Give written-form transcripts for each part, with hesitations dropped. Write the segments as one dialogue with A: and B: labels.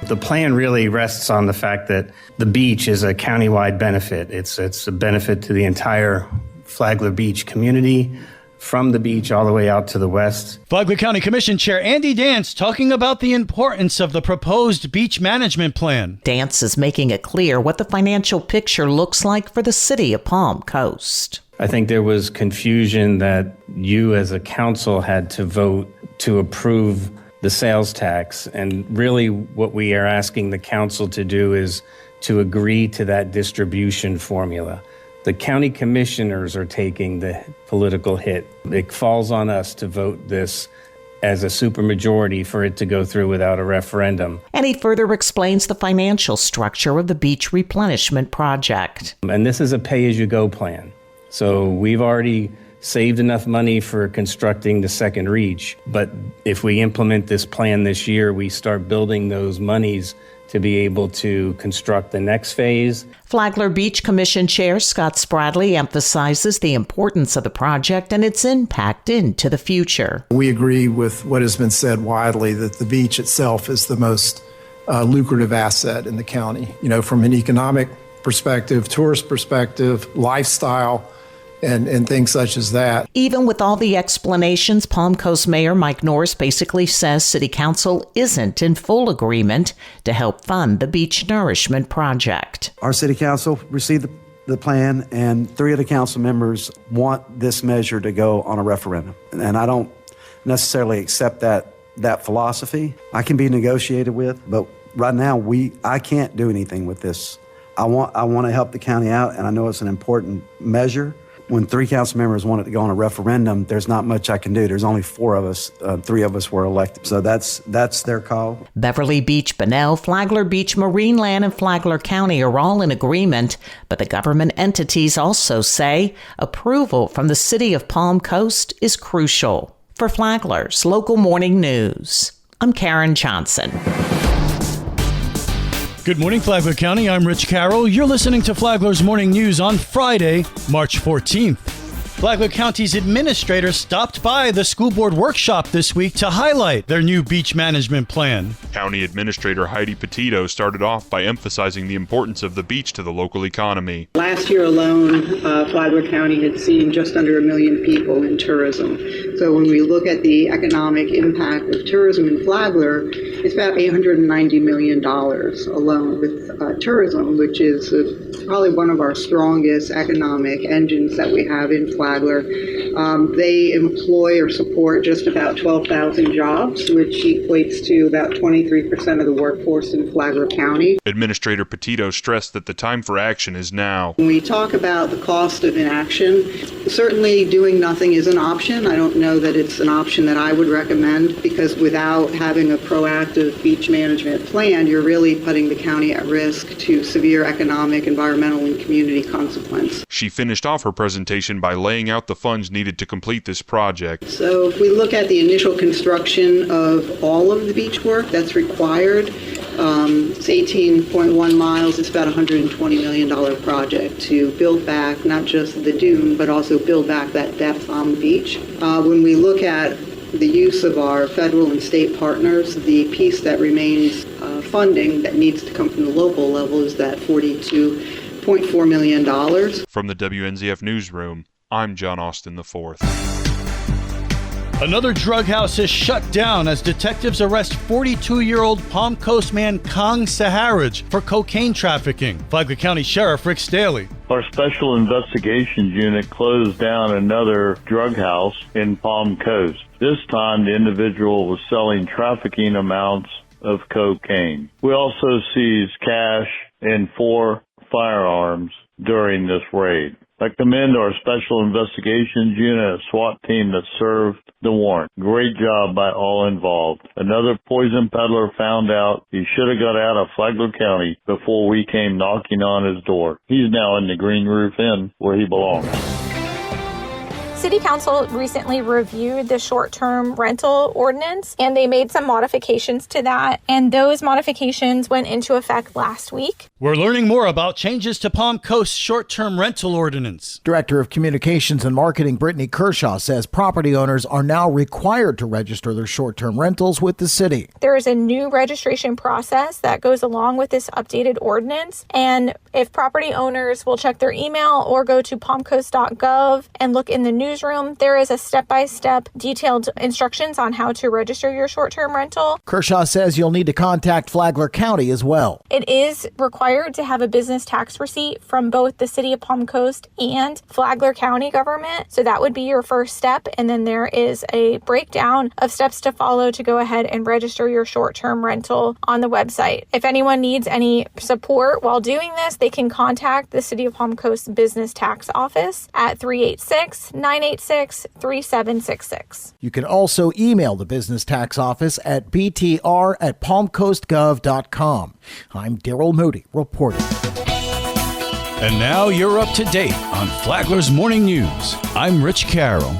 A: The plan really rests on the fact that the beach is a countywide benefit. It's a benefit to the entire Flagler Beach community, from the beach all the way out to the west.
B: Flagler County Commission Chair Andy Dance talking about the importance of the proposed beach management plan.
C: Dance is making it clear what the financial picture looks like for the city of Palm Coast.
A: I think there was confusion that you as a council had to vote to approve the sales tax. And really what we are asking the council to do is to agree to that distribution formula. The county commissioners are taking the political hit. It falls on us to vote this as a supermajority for it to go through without a referendum.
C: And he further explains the financial structure of the beach replenishment project.
A: And this is a pay-as-you-go plan. So we've already saved enough money for constructing the second reach. But if we implement this plan this year, we start building those monies to be able to construct the next phase.
C: Flagler Beach Commission Chair Scott Spradley emphasizes the importance of the project and its impact into the future.
D: We agree with what has been said widely, that the beach itself is the most lucrative asset in the county. You know, from an economic perspective, tourist perspective, lifestyle, and things such as that.
C: Even with all the explanations, Palm Coast Mayor Mike Norris basically says City Council isn't in full agreement to help fund the beach nourishment project.
E: Our City Council received the plan, and 3 of the council members want this measure to go on a referendum. And I don't necessarily accept that philosophy. I can be negotiated with, but right now I can't do anything with this. I want to help the county out, and I know it's an important measure. When 3 council members want it to go on a referendum, there's not much I can do. There's only 4 of us. 3 of us were elected. So that's their call.
C: Beverly Beach, Bunnell, Flagler Beach, Marineland, and Flagler County are all in agreement, but the government entities also say approval from the city of Palm Coast is crucial. For Flagler's Local Morning News, I'm Karen Johnson.
B: Good morning, Flagler County. I'm Rich Carroll. You're listening to Flagler's Morning News on Friday, March 14th. Flagler County's administrator stopped by the school board workshop this week to highlight their new beach management plan.
F: County Administrator Heidi Petito started off by emphasizing the importance of the beach to the local economy.
G: Last year alone, Flagler County had seen just under 1 million people in tourism. So when we look at the economic impact of tourism in Flagler, it's about $890 million alone with tourism, which is probably one of our strongest economic engines that we have in Flagler. They employ or support just about 12,000 jobs, which equates to about 23% of the workforce in Flagler County.
F: Administrator Petito stressed that the time for action is now.
G: When we talk about the cost of inaction, certainly doing nothing is an option. I don't know that it's an option that I would recommend, because without having a proactive beach management plan, you're really putting the county at risk to severe economic, environmental, and community consequence.
F: She finished off her presentation by laying out the funds needed to complete this project.
G: So if we look at the initial construction of all of the beach work that's required, it's 18.1 miles. It's about a $120 million project to build back not just the dune, but also build back that depth on the beach. When we look at the use of our federal and state partners, the piece that remains funding that needs to come from the local level is that $42.4 million.
F: From the WNZF Newsroom, I'm John Austin IV.
B: Another drug house is shut down as detectives arrest 42-year-old Palm Coast man Kong Saharaj for cocaine trafficking. Flagler County Sheriff Rick Staley.
H: Our Special Investigations Unit closed down another drug house in Palm Coast. This time the individual was selling trafficking amounts of cocaine. We also seized cash and 4 firearms during this raid. I commend our Special Investigations Unit, a SWAT team that served the warrant. Great job by all involved. Another poison peddler found out he should have got out of Flagler County before we came knocking on his door. He's now in the Green Roof Inn where he belongs.
I: City Council recently reviewed the short-term rental ordinance, and they made some modifications to that, and those modifications went into effect last week.
B: We're learning more about changes to Palm Coast's short-term rental ordinance.
J: Director of Communications and Marketing Brittany Kershaw says property owners are now required to register their short-term rentals with the city.
I: There is a new registration process that goes along with this updated ordinance, and if property owners will check their email or go to palmcoast.gov and look in the newsroom, there is a step-by-step detailed instructions on how to register your short-term rental.
J: Kershaw says you'll need to contact Flagler County as well.
I: It is required to have a business tax receipt from both the City of Palm Coast and Flagler County government, so that would be your first step, and then there is a breakdown of steps to follow to go ahead and register your short-term rental on the website. If anyone needs any support while doing this, they can contact the City of Palm Coast Business Tax Office at 386-986-3766.
J: You can also email the Business Tax Office at btr@palmcoastgov.com. I'm Daryl Moody reporting.
B: And now you're up to date on Flagler's Morning News. I'm Rich Carroll.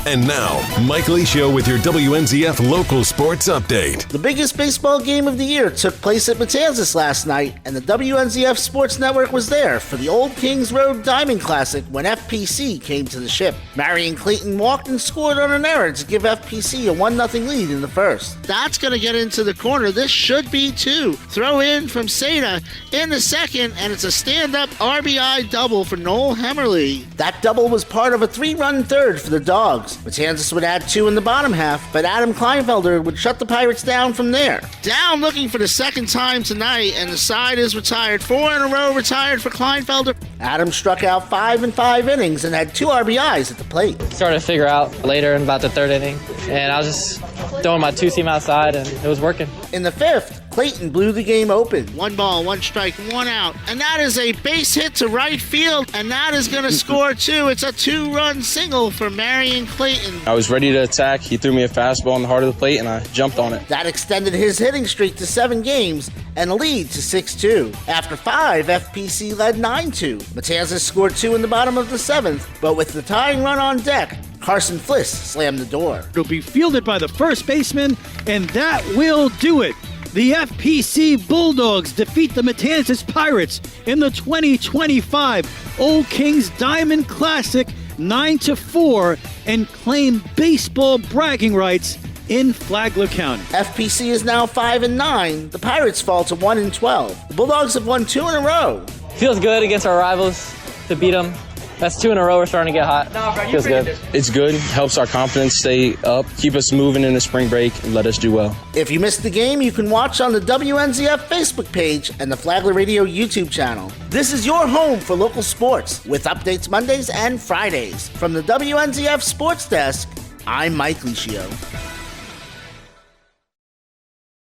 K: And now, Mike Lee Show with your WNZF local sports update.
L: The biggest baseball game of the year took place at Matanzas last night, and the WNZF Sports Network was there for the Old Kings Road Diamond Classic when FPC came to the ship. Marion Clayton walked and scored on an error to give FPC a 1-0 lead in the first. That's going to get into the corner. This should be two. Throw in from Seda in the second, and it's a stand-up RBI double for Noel Hemmerly. That double was part of a 3-run third for the Dogs. Matanzas would add 2 in the bottom half, but Adam Kleinfelder would shut the Pirates down from there. Down looking for the second time tonight, and the side is retired. 4 in a row retired for Kleinfelder. Adam struck out 5 in 5 innings and had 2 RBIs at the plate.
M: Started to figure out later in about the 3rd inning, and I was just throwing my 2-seam outside, and it was working.
L: In the 5th, Clayton blew the game open. 1 ball, 1 strike, 1 out. And that is a base hit to right field, and that is going to score 2. It's a 2-run single for Marion Clayton.
N: I was ready to attack. He threw me a fastball in the heart of the plate, and I jumped on it.
L: That extended his hitting streak to 7 games and a lead to 6-2. After 5, FPC led 9-2. Matanzas scored 2 in the bottom of the 7th, but with the tying run on deck, Carson Fliss slammed the door.
O: It'll be fielded by the first baseman, and that will do it. The FPC Bulldogs defeat the Matanzas Pirates in the 2025 Old Kings Diamond Classic 9-4 and claim baseball bragging rights in Flagler County.
L: FPC is now 5-9. The Pirates fall to 1-12. The Bulldogs have won 2 in a row.
M: Feels good against our rivals to beat them. That's 2 in a row. We're starting to get hot. Feels good.
N: It's good. Helps our confidence stay up, keep us moving in the spring break, and let us do well.
L: If you missed the game, you can watch on the WNZF Facebook page and the Flagler Radio YouTube channel. This is your home for local sports, with updates Mondays and Fridays. From the WNZF Sports Desk, I'm Mike Licio.